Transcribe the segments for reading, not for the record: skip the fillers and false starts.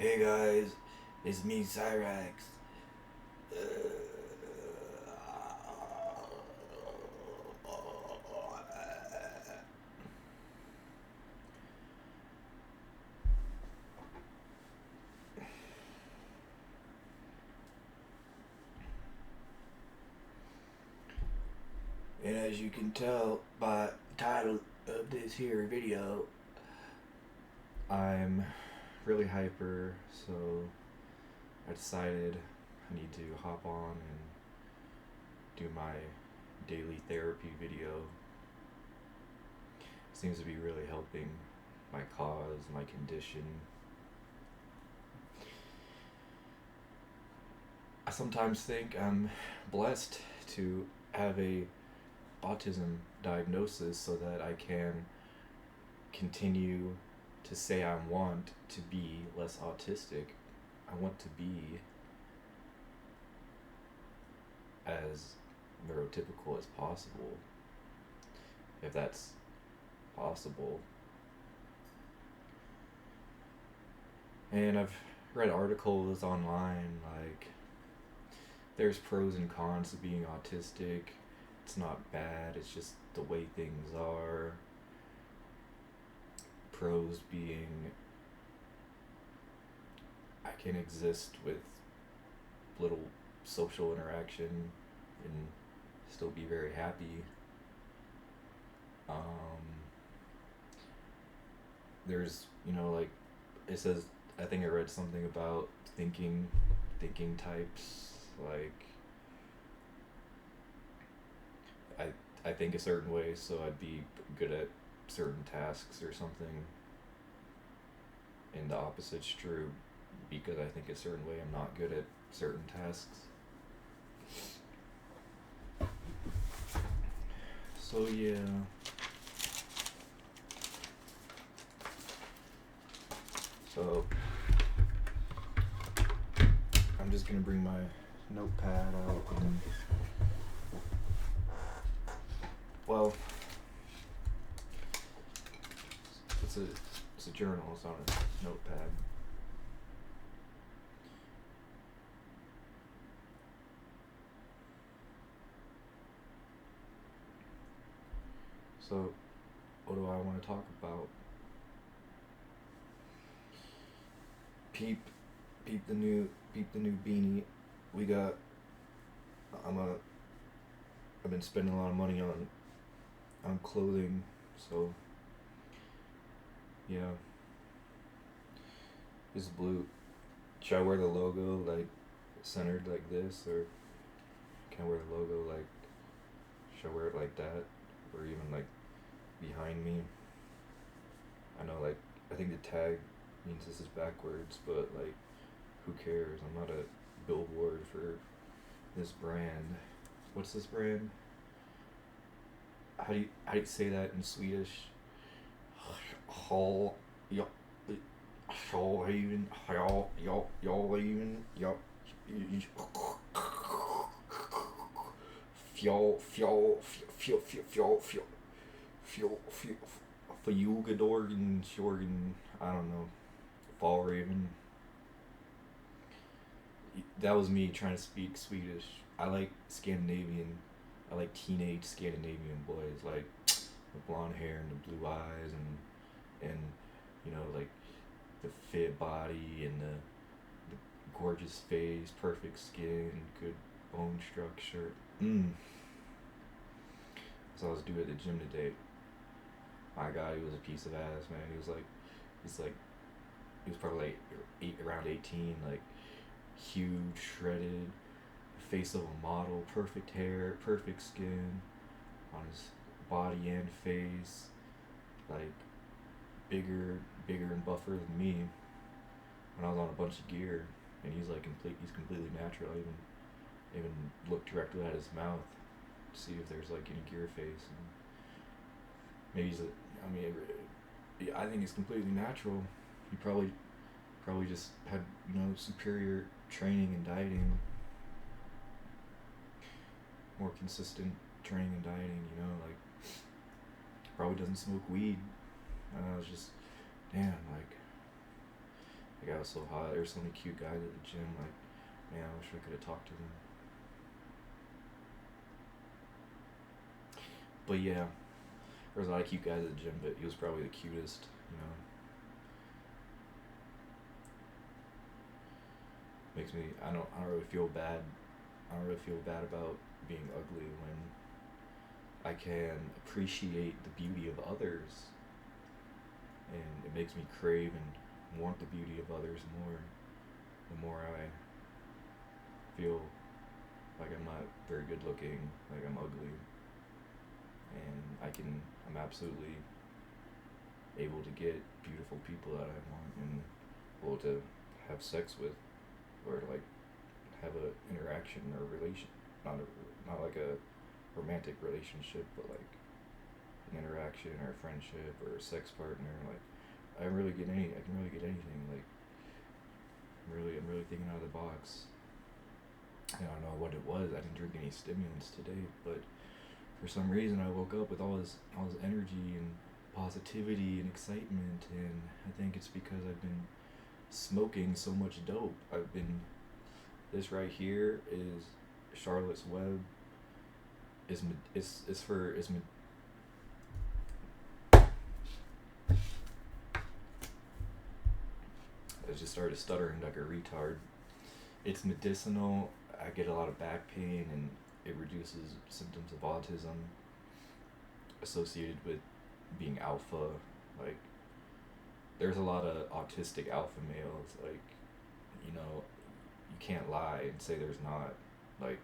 Hey guys, it's me, Cyrax. And as you can tell by the title of this here video, I'm really hyper, so I decided I need to hop on and do my daily therapy video. Seems to be really helping my cause, my condition. I sometimes think I'm blessed to have a autism diagnosis so that I can continue to say I want to be less autistic. I want to be as neurotypical as possible, if that's possible. And I've read articles online like there's pros and cons to being autistic. It's not bad, it's just the way things are. Pros being I can exist with little social interaction and still be very happy. There's, like, it says, I think I read something about thinking types, like, I think a certain way, so I'd be good at certain tasks or something. And the opposite's true, because I think a certain way I'm not good at certain tasks. So yeah. So I'm just gonna bring my notepad out and it's a journal, it's not a notepad. So what do I want to talk about? Peep the new beanie we got. I've been spending a lot of money on clothing, so yeah. This is blue. Should I wear the logo like centered like this, or can I wear the logo like, should I wear it like that, or even like behind me? I know, like, I think the tag means this is backwards, but like, who cares? I'm not a billboard for this brand. What's this brand? How do you say that in Swedish? Hall, ja, even, ja, Fjorgen, I don't know, Fall Raven. That was me trying to speak Swedish. I like Scandinavian. I like teenage Scandinavian boys, like the blonde hair and the blue eyes and like the fit body and the gorgeous face, perfect skin, good bone structure. So I was doing at the gym today. My God, he was a piece of ass, man. He was probably like around 18, like huge, shredded, face of a model, perfect hair, perfect skin on his body and face, like bigger and buffer than me when I was on a bunch of gear, and he's completely natural. I even looked directly at his mouth to see if there's like any gear face, and maybe I think he's completely natural. He probably just had superior training and dieting, more consistent training and dieting. Like probably doesn't smoke weed. I was just, damn, like The guy was so hot. There's so many cute guys at the gym. Like, man, I wish I could have talked to them. But yeah, there was a lot of cute guys at the gym, but he was probably the cutest. You know, makes me. I don't really feel bad. I don't really feel bad about being ugly when I can appreciate the beauty of others, and it makes me crave and want the beauty of others more. The more I feel like I'm not very good looking, like I'm ugly, and I'm absolutely able to get beautiful people that I want and able to have sex with, or like have a interaction or relation, not like a romantic relationship, but like an interaction or a friendship or a sex partner. Like I can really get anything. Like I'm really thinking out of the box. I don't know what it was. I didn't drink any stimulants today, but for some reason I woke up with all this energy and positivity and excitement, and I think it's because I've been smoking so much dope. This right here is Charlotte's Web. I just started stuttering like a retard. It's medicinal. I get a lot of back pain, and it reduces symptoms of autism associated with being alpha. Like, there's a lot of autistic alpha males. Like, you know, you can't lie and say there's not. Like,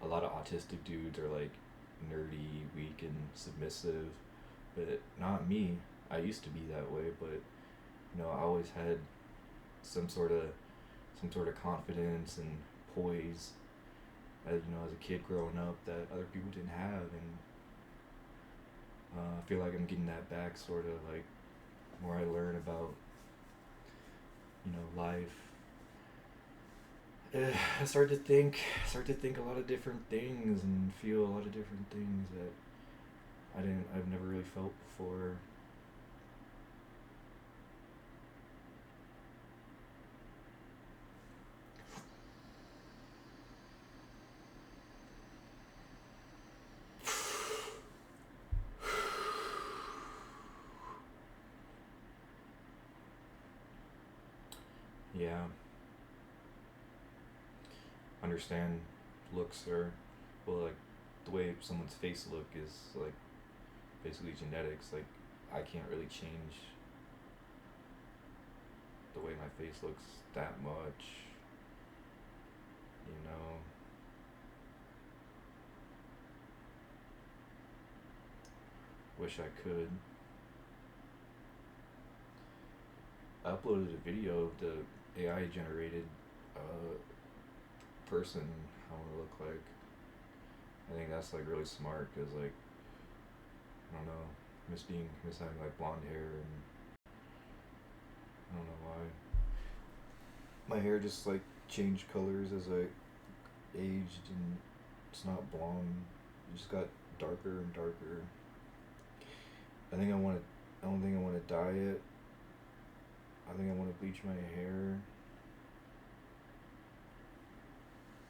a lot of autistic dudes are like nerdy, weak, and submissive, but not me. I used to be that way, but I always had some sort of confidence and poise as a kid growing up that other people didn't have, and I feel like I'm getting that back, sort of like more I learn about life. I start to think a lot of different things and feel a lot of different things that I've never really felt before. Yeah, understand looks are, well, like the way someone's face look is like basically genetics. Like, I can't really change the way my face looks that much, you know. Wish I could. I uploaded a video of the AI generated uh, person I want to look like. I think that's like really smart because, like, I don't know, miss having like blonde hair, and I don't know why. My hair just like changed colors as I aged, and it's not blonde. It just got darker and darker. I think I want to. I don't think I want to dye it. I think I want to bleach my hair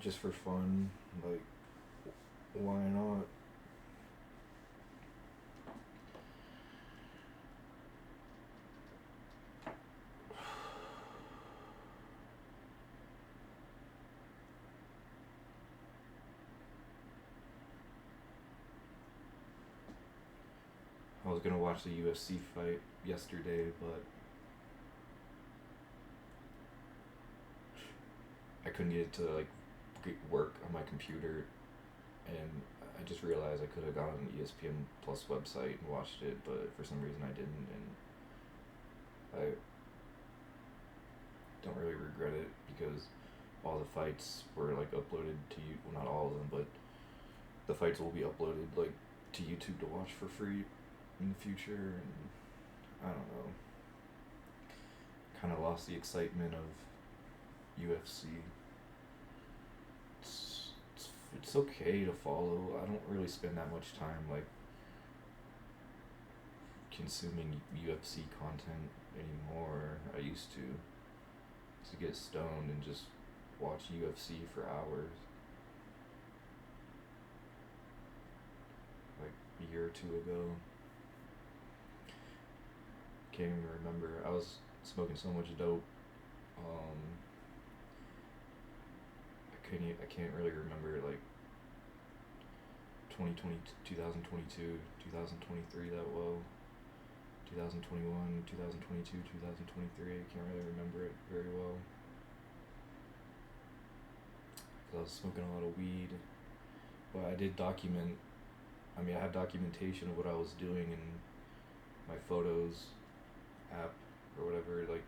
just for fun. Like, why not? I was gonna watch the UFC fight yesterday, but I couldn't get it to like work on my computer, and I just realized I could have gone on the ESPN Plus website and watched it, but for some reason I didn't, and I don't really regret it because all the fights were like uploaded to you. Well, not all of them, but the fights will be uploaded like to YouTube to watch for free in the future, and I don't know. Kind of lost the excitement of UFC. It's okay to follow. I don't really spend that much time like consuming UFC content anymore. I used to. to get stoned and just watch UFC for hours. Like a year or two ago. Can't even remember. I was smoking so much dope. I can't really remember like 2020, 2022, 2023 that well. 2021, 2022, 2023. I can't really remember it very well. Because I was smoking a lot of weed. But I did document. I mean, I have documentation of what I was doing in my photos app or whatever. Like,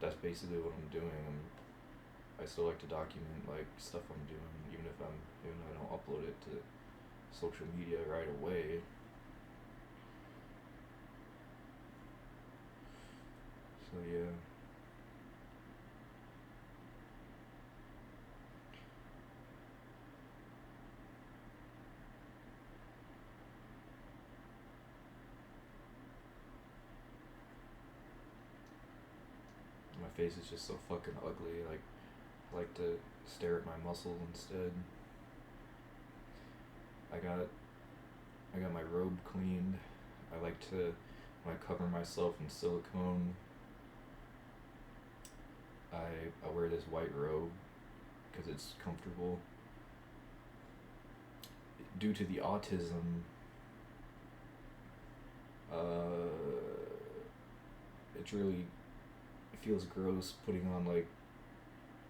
that's basically what I'm doing. I still like to document like stuff I'm doing, even if I don't upload it to social media right away. So yeah. My face is just so fucking ugly. Like, I like to stare at my muscles instead. I got my robe cleaned. I like to, when I cover myself in silicone, I wear this white robe because it's comfortable. Due to the autism, it feels gross putting on like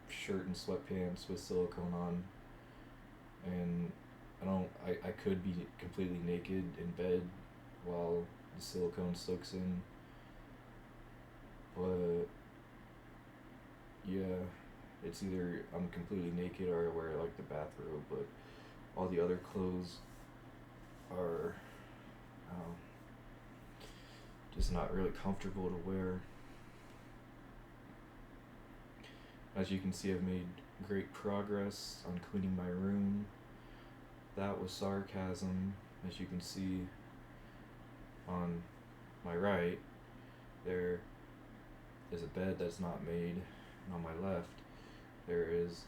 shirt and sweatpants with silicone on, and I could be completely naked in bed while the silicone soaks in, but yeah, it's either I'm completely naked or I wear like the bathrobe, but all the other clothes are just not really comfortable to wear. As you can see, I've made great progress on cleaning my room. That was sarcasm. As you can see on my right, there is a bed that's not made, and on my left, there is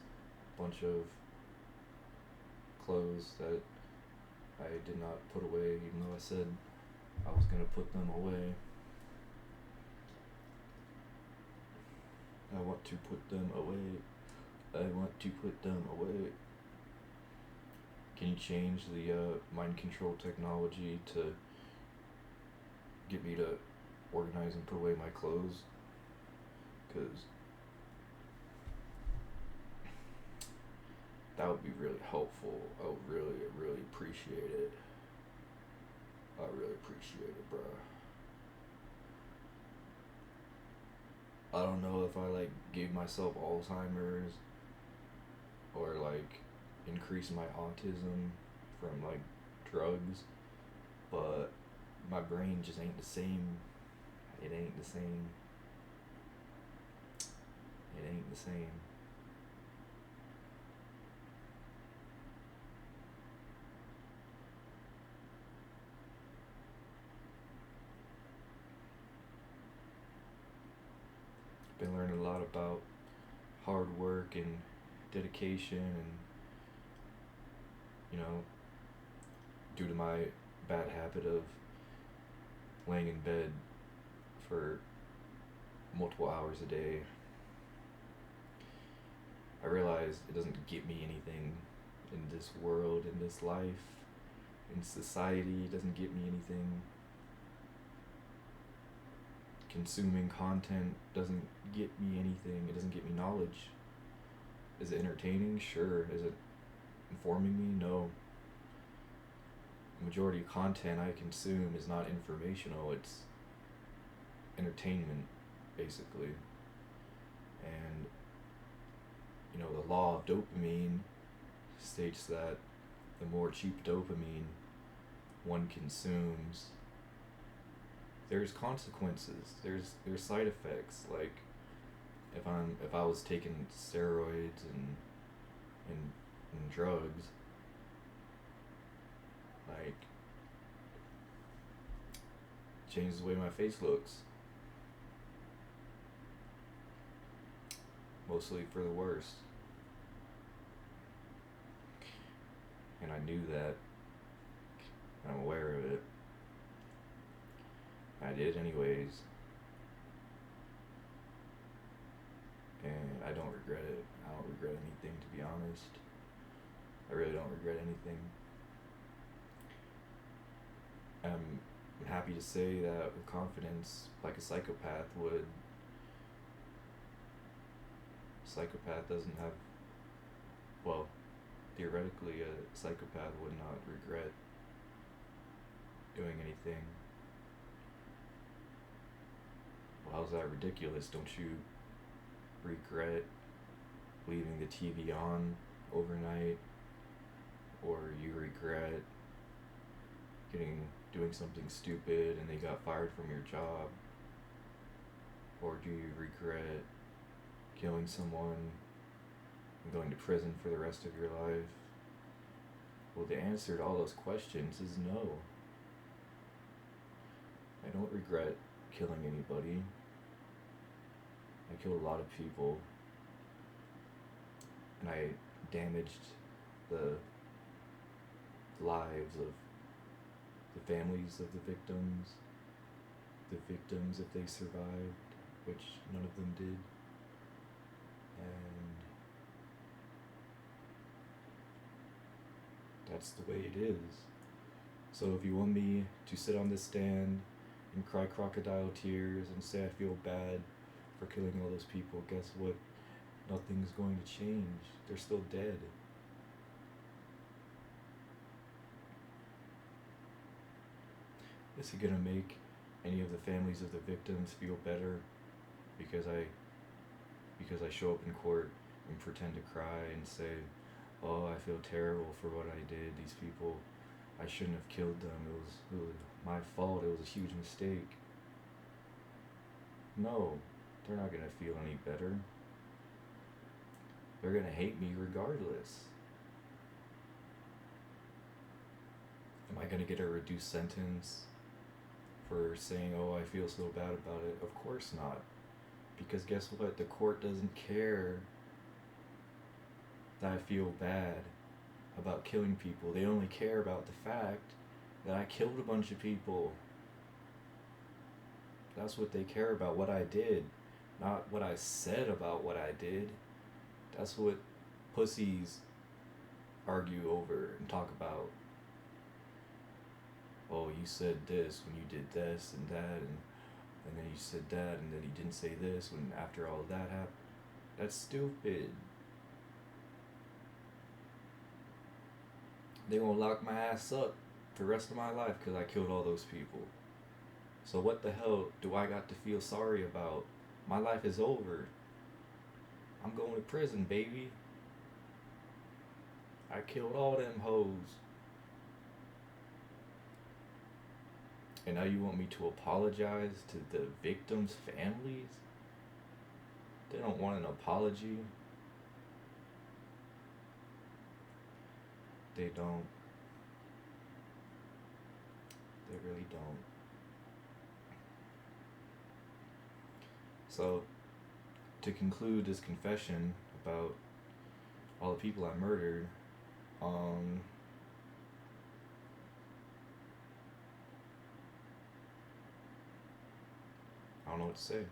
a bunch of clothes that I did not put away, even though I said I was going to put them away. I want to put them away. I want to put them away. Can you change the mind control technology to get me to organize and put away my clothes? Because that would be really helpful. I would really, really appreciate it. I really appreciate it, bro. I don't know if I like gave myself Alzheimer's or like increased my autism from like drugs, but my brain just ain't the same. It ain't the same. It ain't the same. Been learning a lot about hard work and dedication, and due to my bad habit of laying in bed for multiple hours a day, I realized it doesn't get me anything in this world, in this life, in society. It doesn't get me anything. Consuming content doesn't get me anything. It doesn't get me knowledge. Is it entertaining? Sure. Is it informing me? No. The majority of content I consume is not informational. It's entertainment, basically. And the law of dopamine states that the more cheap dopamine one consumes, there's consequences. There's side effects. Like if I was taking steroids and drugs, like changes the way my face looks. mostly for the worst. And I knew that. I'm aware of it. I did anyways. And I don't regret it. I don't regret anything, to be honest. I really don't regret anything. I'm happy to say that with confidence, like a psychopath would. Psychopath doesn't have, well, theoretically, a psychopath would not regret doing anything. Well, how's that ridiculous? Don't you regret leaving the TV on overnight? Or you regret doing something stupid and they got fired from your job? Or do you regret killing someone and going to prison for the rest of your life? Well, the answer to all those questions is no. I don't regret killing anybody. I killed a lot of people, and I damaged the lives of the families of the victims if they survived, which none of them did. And that's the way it is. So if you want me to sit on this stand and cry crocodile tears and say I feel bad for killing all those people, guess what? Nothing's going to change. They're still dead. Is it gonna make any of the families of the victims feel better because I show up in court and pretend to cry and say, oh, I feel terrible for what I did. These people, I shouldn't have killed them. It was my fault. It was a huge mistake. No, they're not gonna feel any better. They're gonna hate me regardless. Am I gonna get a reduced sentence for saying, oh, I feel so bad about it? Of course not. Because guess what? The court doesn't care that I feel bad about killing people. They only care about the fact that I killed a bunch of people. That's what they care about, what I did, not what I said about what I did. That's what pussies argue over and talk about. Oh, you said this when you did this and that, and then you said that, and then you didn't say this when after all of that happened. That's stupid. They gonna lock my ass up for the rest of my life because I killed all those people. So what the hell do I got to feel sorry about? My life is over. I'm going to prison, baby. I killed all them hoes. And now you want me to apologize to the victims' families? They don't want an apology. They don't. They really don't. So, to conclude this confession about all the people I murdered, I don't know what to say.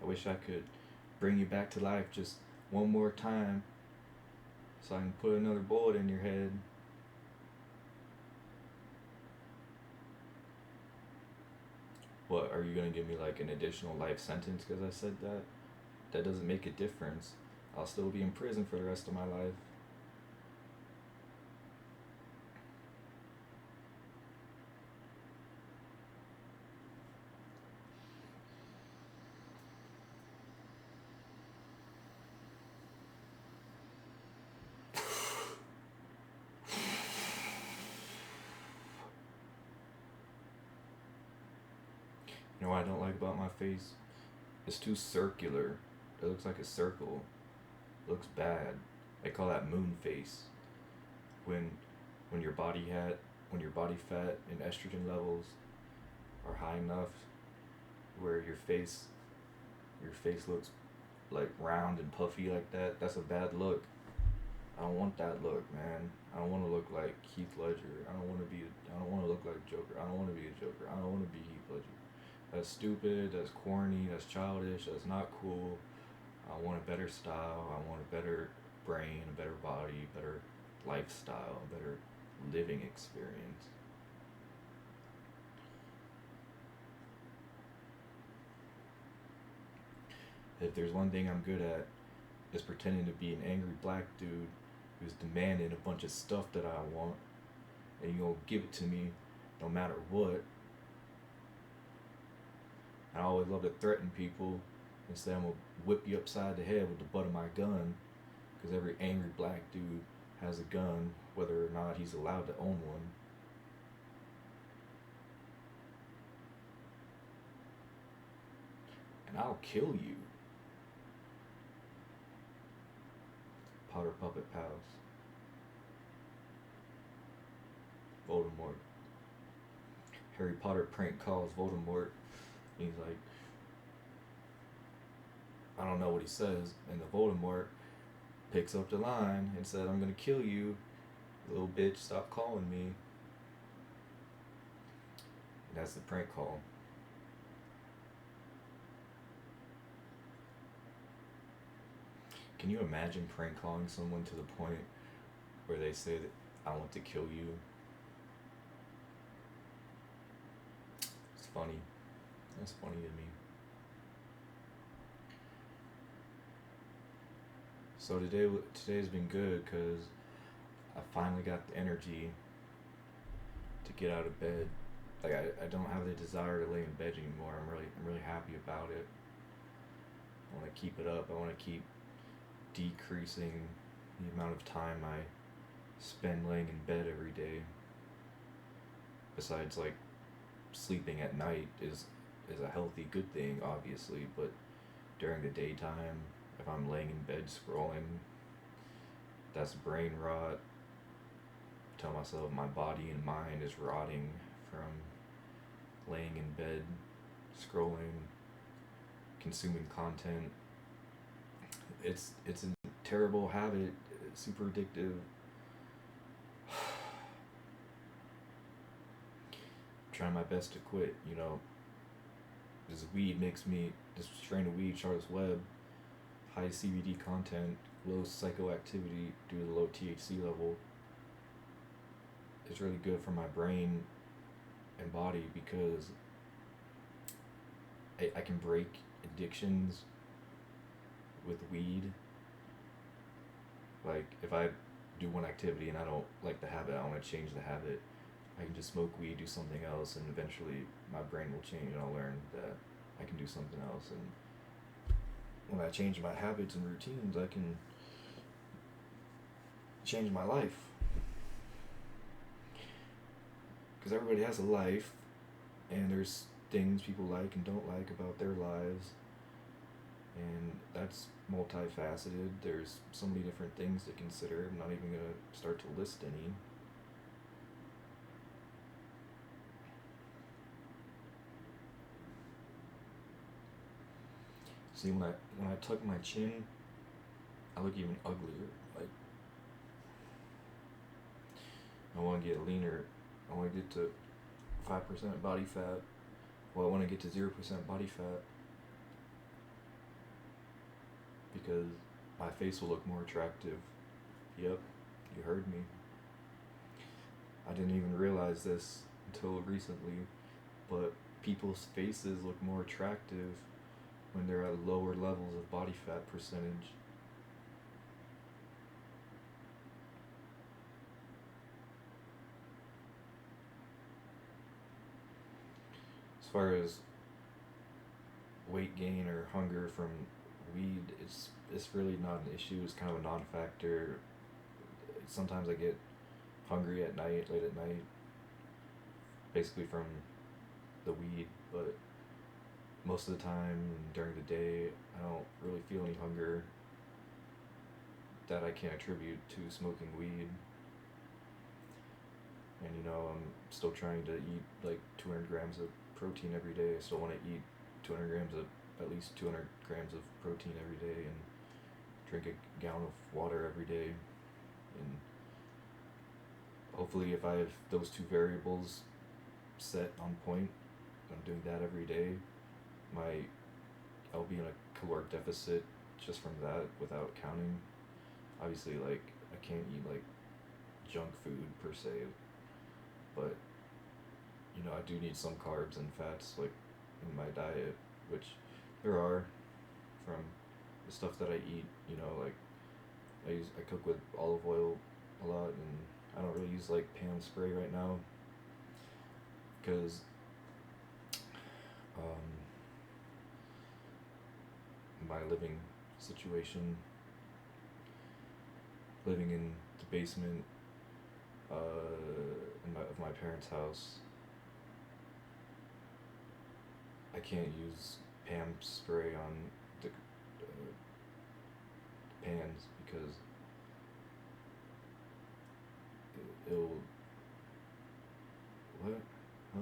I wish I could bring you back to life just one more time so I can put another bullet in your head. What, are you going to give me like an additional life sentence because I said that? That doesn't make a difference. I'll still be in prison for the rest of my life. You know what I don't like about my face? It's too circular. It looks like a circle. It looks bad. They call that moon face. When your body fat and estrogen levels are high enough, where your face looks like round and puffy like that. That's a bad look. I don't want that look, man. I don't want to look like Heath Ledger. I don't want to be. I don't want to look like Joker. I don't want to be a Joker. I don't want to be Heath Ledger. That's stupid. That's corny. That's childish. That's not cool. I want a better style. I want a better brain, a better body, a better lifestyle, a better living experience. If there's one thing I'm good at, is pretending to be an angry black dude who's demanding a bunch of stuff that I want, and you're gonna give it to me no matter what. I always love to threaten people and say I'm gonna whip you upside the head with the butt of my gun, because every angry black dude has a gun, whether or not he's allowed to own one. And I'll kill you. Powder Puppet Pals. Voldemort. Harry Potter prank calls Voldemort. He's like, I don't know what he says, and the Voldemort picks up the line and said, I'm gonna kill you, little bitch, stop calling me. And that's the prank call. Can you imagine prank calling someone to the point where they say that I want to kill you? It's funny. That's funny to me. So today's been good because I finally got the energy to get out of bed. Like I don't have the desire to lay in bed anymore. I'm really happy about it. I want to keep it up. I want to keep decreasing the amount of time I spend laying in bed every day. Besides, like, sleeping at night is a healthy, good thing, obviously, but during the daytime, if I'm laying in bed scrolling, that's brain rot. Tell myself my body and mind is rotting from laying in bed, scrolling, consuming content. It's a terrible habit. It's super addictive. Trying my best to quit. This weed makes me. This strain of weed, Charlotte's Web, high CBD content, low psychoactivity due to the low THC level. It's really good for my brain and body because I can break addictions with weed. Like, if I do one activity and I don't like the habit, I want to change the habit, I can just smoke weed, do something else, and eventually my brain will change and I'll learn that I can do something else. And when I change my habits and routines, I can change my life. Because everybody has a life, and there's things people like and don't like about their lives, and that's multifaceted. There's so many different things to consider. I'm not even going to start to list any. See, when I tuck my chin, I look even uglier. Like, I want to get leaner. I want to get to 5% body fat. Well, I want to get to 0% body fat because my face will look more attractive. Yep, you heard me. I didn't even realize this until recently, but people's faces look more attractive when they're at lower levels of body fat percentage. As far as weight gain or hunger from weed, it's really not an issue. It's kind of a non-factor. Sometimes I get hungry at night, late at night, basically from the weed, but most of the time during the day, I don't really feel any hunger that I can't attribute to smoking weed. And I'm still trying to eat like 200 grams of protein every day. I still want to eat 200 grams of at least 200 grams of protein every day and drink a gallon of water every day. And hopefully, if I have those two variables set on point, I'm doing that every day, my I'll be in a caloric deficit just from that without counting. Obviously, like, I can't eat like junk food per se, but I do need some carbs and fats like in my diet, which there are from the stuff that I eat. Like I cook with olive oil a lot, and I don't really use like Pam spray right now because um, my living situation, living in the basement of my parents' house, I can't use Pam spray on the pans because it'll what? Huh?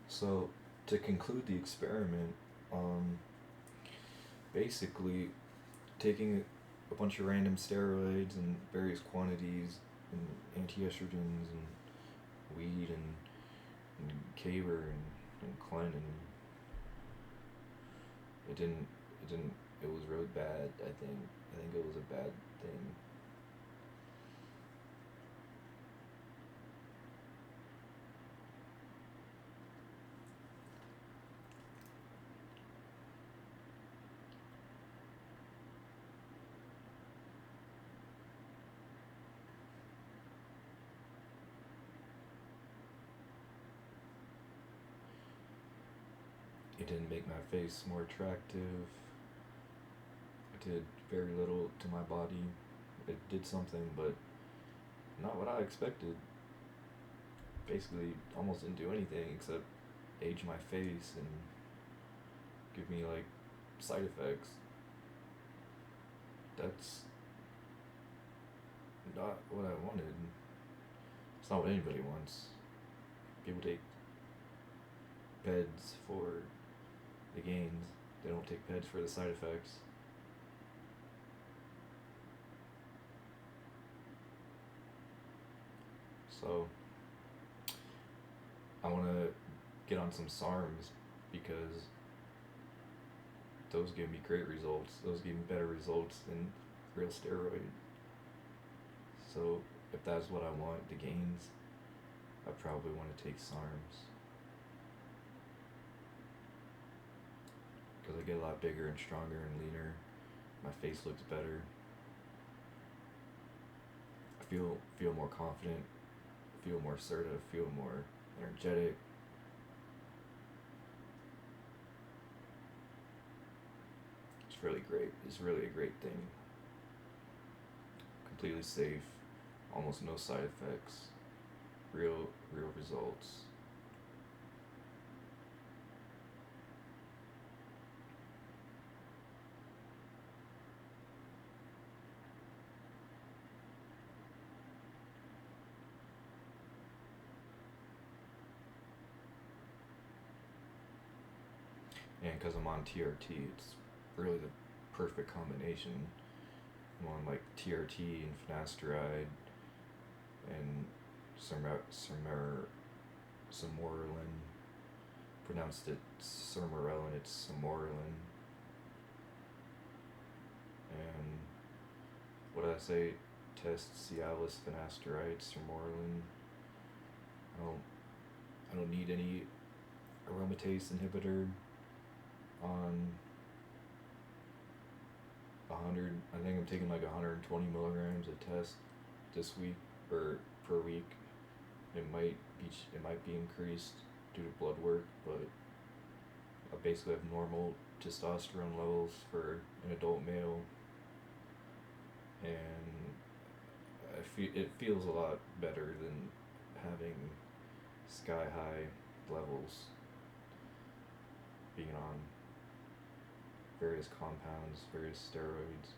So to conclude the experiment, um, basically taking a bunch of random steroids and various quantities and anti-estrogens and weed and caber and Clen, and it was really bad. I think it was a bad thing. It didn't make my face more attractive. It did very little to my body. It did something, but not what I expected. Basically, almost didn't do anything except age my face and give me like side effects. That's not what I wanted. It's not what anybody wants. People take peds for the gains. They don't take peds for the side effects. So I want to get on some SARMs because those give me great results. Those give me better results than real steroid. So if that's what I want, the gains, I probably want to take SARMs because I get a lot bigger and stronger and leaner. My face looks better. I feel more confident. Feel more assertive. Feel more energetic. It's really great. It's really a great thing. Completely safe. Almost no side effects. Real results. And because I'm on TRT, it's really the perfect combination. I'm on like TRT and finasteride and Sermorelin. Pronounced it Sermorelin, it's Sermorelin. And what did I say? Test Cialis, finasteride, Sermorelin. I don't need any aromatase inhibitor on 100. I think I'm taking like 120 milligrams of test this week or per week. It might be increased due to blood work, but I basically have normal testosterone levels for an adult male, and it feels a lot better than having sky high levels being on various compounds, various steroids.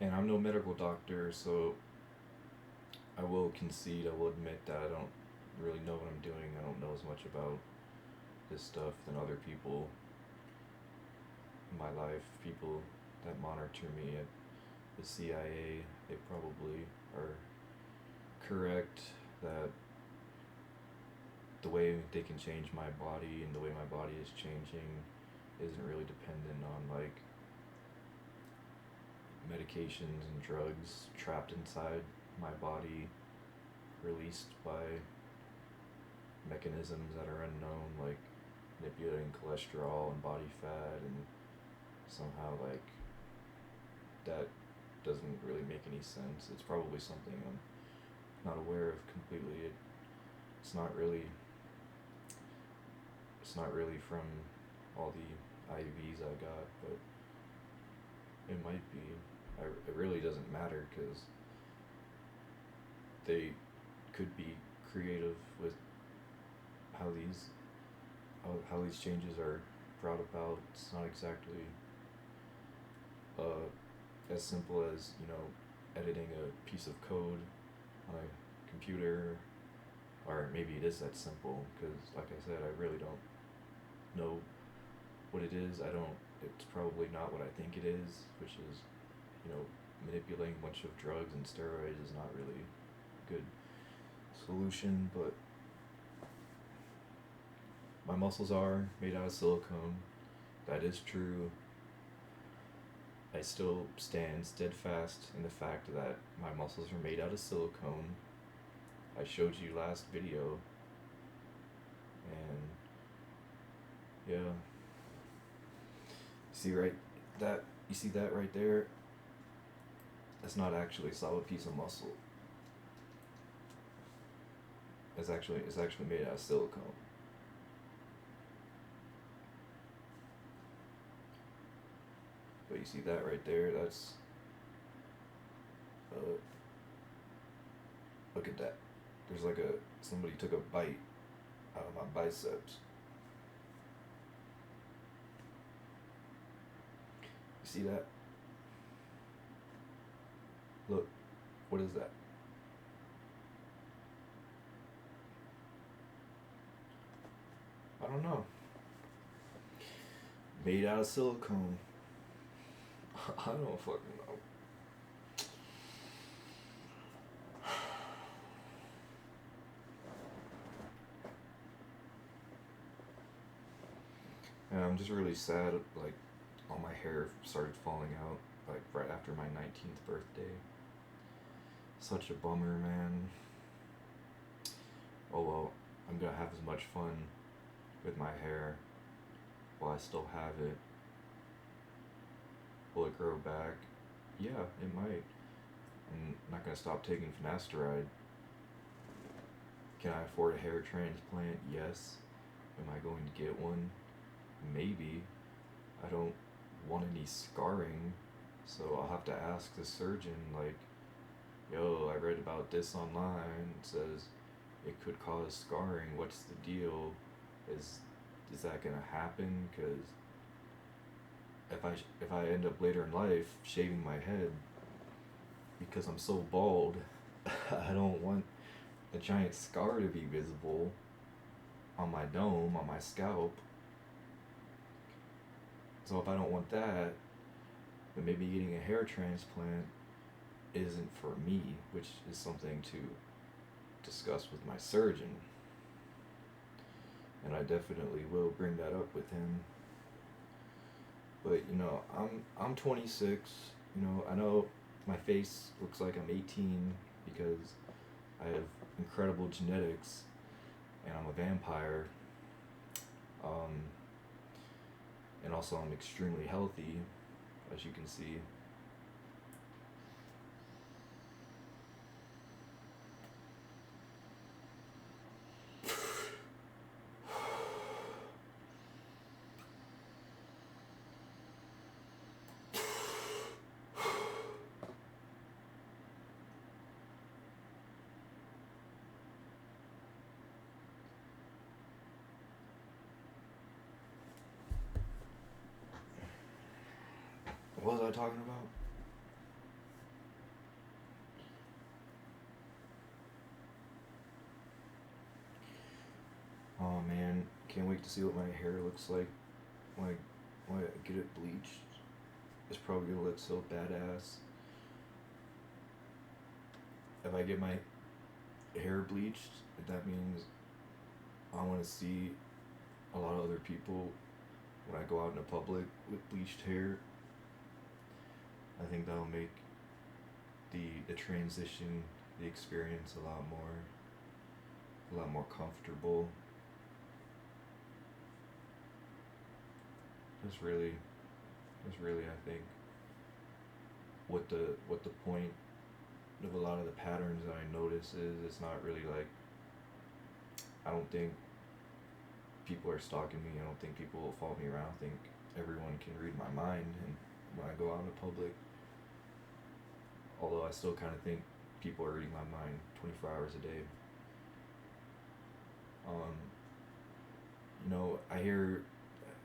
And I'm no medical doctor, so I will concede, I will admit that I don't really know what I'm doing. I don't know as much about this stuff than other people in my life. People that monitor me at the CIA, they probably are correct that the way they can change my body and the way my body is changing isn't really dependent on like medications and drugs trapped inside my body, released by mechanisms that are unknown, like manipulating cholesterol and body fat, and somehow like that doesn't really make any sense. It's probably something I'm not aware of completely. It's not really from all the IVs I got, but it might be. It really doesn't matter because they could be creative with how these changes are brought about. It's not exactly as simple as, editing a piece of code on a computer, or maybe it is that simple, because like I said, I really don't know what it is. It's probably not what I think it is, which is, manipulating a bunch of drugs and steroids is not really a good solution, but my muscles are made out of silicone. That is true. I still stand steadfast in the fact that my muscles are made out of silicone. I showed you last video, and yeah. You see that right there? That's not actually a solid piece of muscle. It's actually made out of silicone. But you see that right there? That's look at that. There's like somebody took a bite out of my biceps. You see that? Look, what is that? I don't know. Made out of silicone. I don't fucking know. And I'm just really sad, like, all my hair started falling out, like, right after my 19th birthday. Such a bummer, man. Oh well, I'm gonna have as much fun with my hair while I still have it. Will it grow back? Yeah, it might. I'm not gonna stop taking finasteride. Can I afford a hair transplant? Yes. Am I going to get one? Maybe. I don't want any scarring, so I'll have to ask the surgeon, like, yo, I read about this online. It says it could cause scarring. What's the deal? Is that gonna happen? Because if I end up later in life shaving my head because I'm so bald, I don't want a giant scar to be visible on my dome, on my scalp. So if I don't want that, then maybe getting a hair transplant isn't for me, which is something to discuss with my surgeon. And I definitely will bring that up with him. But I'm 26. I know my face looks like I'm 18 because I have incredible genetics and I'm a vampire. And also I'm extremely healthy, as you can see. What was I talking about? Oh man, can't wait to see what my hair looks like when I get it bleached. It's probably gonna look so badass. If I get my hair bleached, that means I want to see a lot of other people when I go out in the public with bleached hair. I think that'll make the transition, the experience a lot more comfortable. That's really that's really I think what the point of a lot of the patterns that I notice is it's not really like I don't think people are stalking me. I don't think people will follow me around. I think everyone can read my mind and when I go out in the public. Although I still kind of think people are reading my mind 24 hours a day. Um, I hear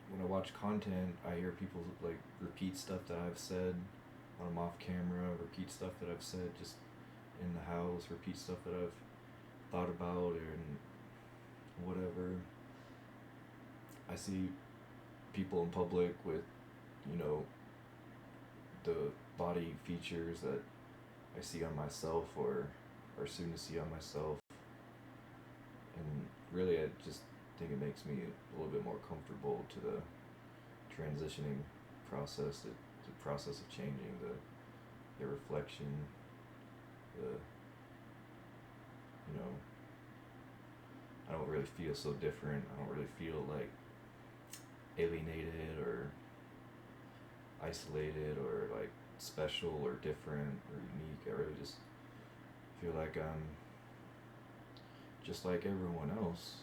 when I watch content, I hear people like repeat stuff that I've said when I'm off camera, repeat stuff that I've said just in the house, repeat stuff that I've thought about and whatever. I see people in public with, you know, the body features that I see on myself or soon to see on myself. And really, I just think it makes me a little bit more comfortable to the transitioning process, the process of changing, the reflection, the, you know, I don't really feel so different. I don't really feel like alienated or isolated or like special or different or unique. I really just feel like I'm just like everyone else,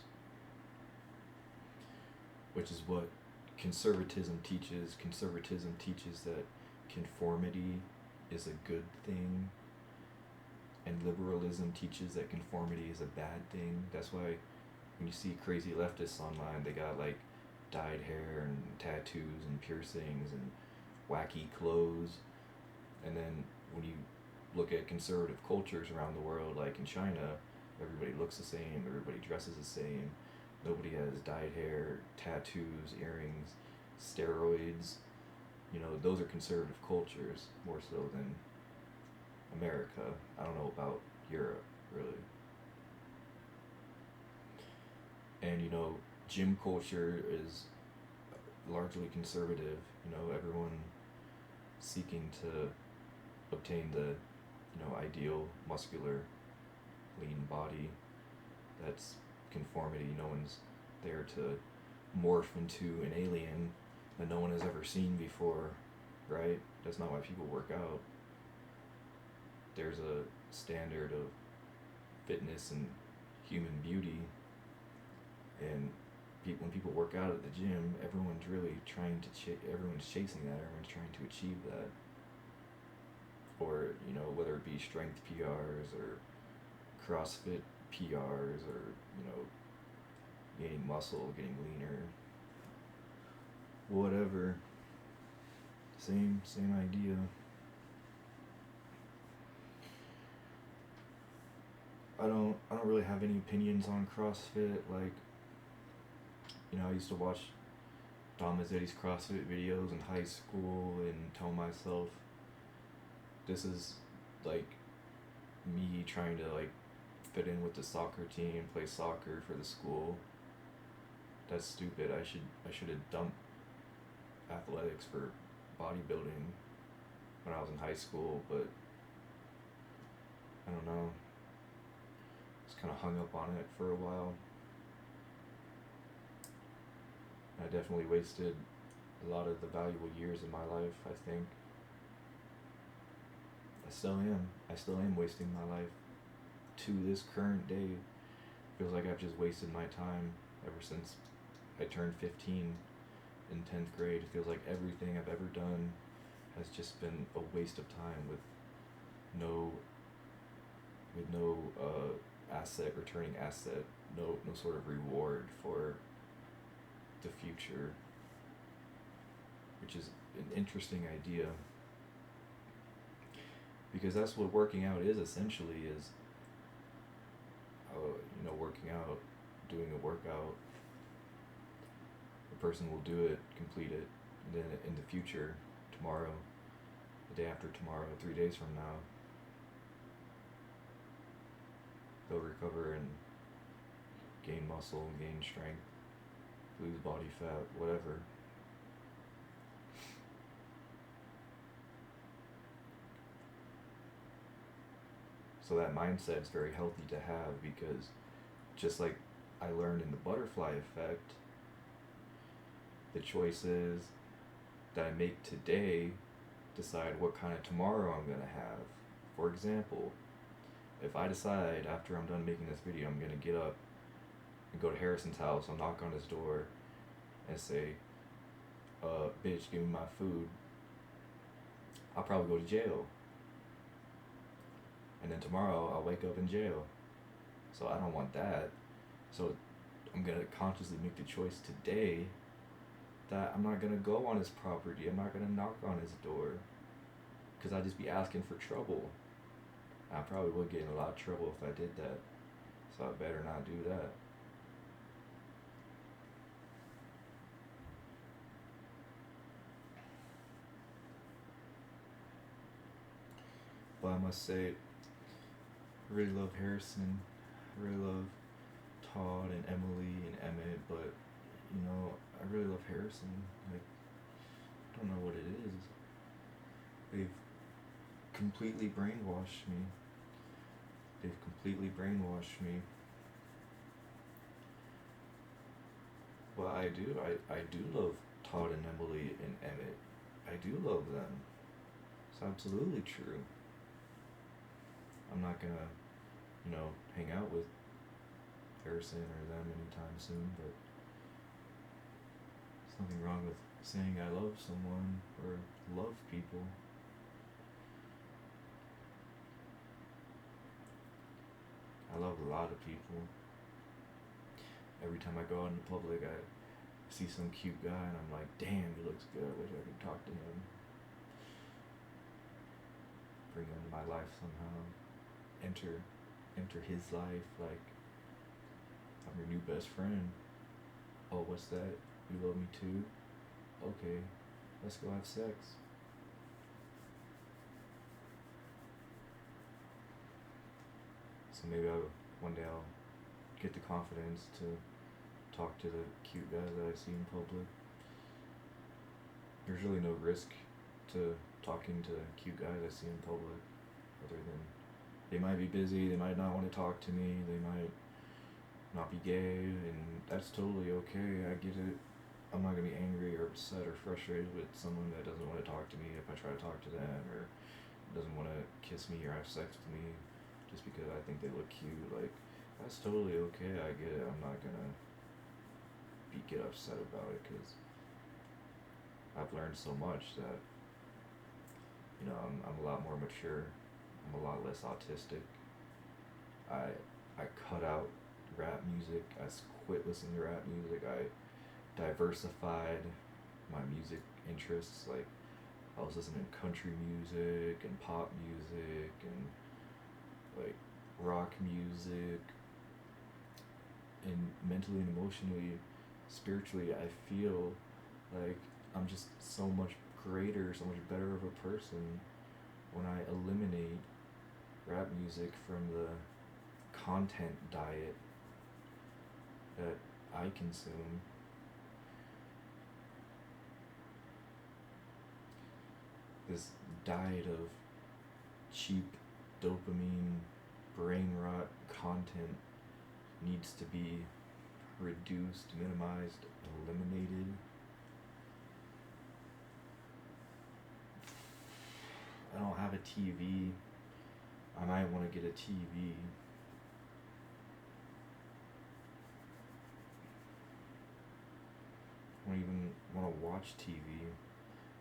which is what conservatism teaches. Conservatism teaches that conformity is a good thing, and liberalism teaches that conformity is a bad thing. That's why when you see crazy leftists online, they got like dyed hair and tattoos and piercings and wacky clothes. And then when you look at conservative cultures around the world, like in China, everybody looks the same, everybody dresses the same, nobody has dyed hair, tattoos, earrings, steroids. Those are conservative cultures more so than America. I don't know about Europe, really. And, gym culture is largely conservative. Everyone seeking to obtain the, ideal muscular, lean body. That's conformity. No one's there to morph into an alien that no one has ever seen before, right? That's not why people work out. There's a standard of fitness and human beauty, and when people work out at the gym, everyone's really trying to everyone's chasing that. Everyone's trying to achieve that, or whether it be strength PRs or CrossFit PRs or gaining muscle, getting leaner, whatever. Same idea. I don't really have any opinions on CrossFit. Like, I used to watch Dom Mazzetti's CrossFit videos in high school and tell myself this is like me trying to like fit in with the soccer team, play soccer for the school. That's stupid. I should have dumped athletics for bodybuilding when I was in high school, but I don't know. Just kind of hung up on it for a while. I definitely wasted a lot of the valuable years of my life, I think. I still am wasting my life to this current day. Feels like I've just wasted my time ever since I turned 15 in 10th grade. It feels like everything I've ever done has just been a waste of time with no returning asset, no sort of reward for the future, which is an interesting idea. Because that's what working out is essentially is, working out, doing a workout. The person will do it, complete it, and then in the future, tomorrow, the day after tomorrow, 3 days from now, they'll recover and gain muscle, gain strength, lose body fat, whatever. So that mindset is very healthy to have, because just like I learned in the butterfly effect, the choices that I make today decide what kind of tomorrow I'm gonna have. For example, if I decide after I'm done making this video I'm gonna get up and go to Harrison's house, I'll knock on his door and say, bitch, give me my food, I'll probably go to jail. And then tomorrow I'll wake up in jail. So I don't want that. So I'm gonna consciously make the choice today that I'm not gonna go on his property, I'm not gonna knock on his door, because I'd just be asking for trouble. I probably would get in a lot of trouble if I did that. So I better not do that. But I must say, I really love Harrison. I really love Todd and Emily and Emmett, but I really love Harrison. Like, I don't know what it is. They've completely brainwashed me. But I do love Todd and Emily and Emmett. I do love them. It's absolutely true. I'm not gonna, hang out with Harrison or them anytime soon, but there's nothing wrong with saying I love someone or love people. I love a lot of people. Every time I go out in public, I see some cute guy and I'm like, damn, he looks good. I wish I could talk to him. Bring him into my life somehow. Enter his life like I'm your new best friend. Oh, what's that? You love me too? Okay, let's go have sex. So maybe one day I'll get the confidence to talk to the cute guys that I see in public. There's really no risk to talking to cute guys I see in public, other than they might be busy, they might not want to talk to me, they might not be gay, and that's totally okay. I get it. I'm not gonna be angry or upset or frustrated with someone that doesn't want to talk to me if I try to talk to them, or doesn't want to kiss me or have sex with me just because I think they look cute. Like, that's totally okay. I get it. I'm not gonna get upset about it, because I've learned so much that I'm a lot more mature. I'm a lot less autistic. I cut out rap music. I quit listening to rap music. I diversified my music interests. Like, I was listening to country music and pop music and like rock music, and mentally and emotionally, spiritually, I feel like I'm just so much greater, so much better of a person when I eliminate rap music from the content diet that I consume. This diet of cheap dopamine, brain rot content needs to be reduced, minimized, eliminated. I don't have a TV. I might want to get a TV. I don't even want to watch TV.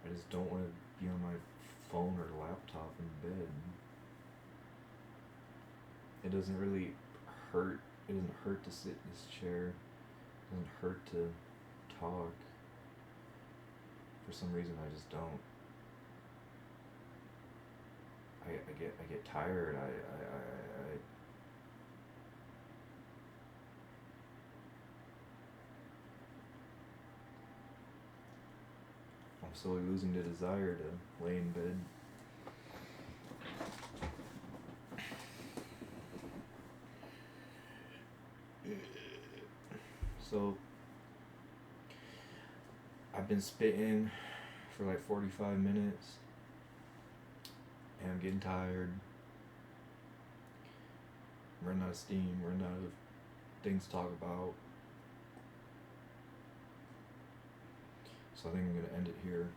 I just don't want to be on my phone or laptop in bed. It doesn't really hurt. It doesn't hurt to sit in this chair. It doesn't hurt to talk. For some reason, I just don't. I I get tired. I'm slowly losing the desire to lay in bed. So I've been spitting for like 45 minutes and I'm getting tired. I'm running out of steam, running out of things to talk about. So I think I'm gonna end it here.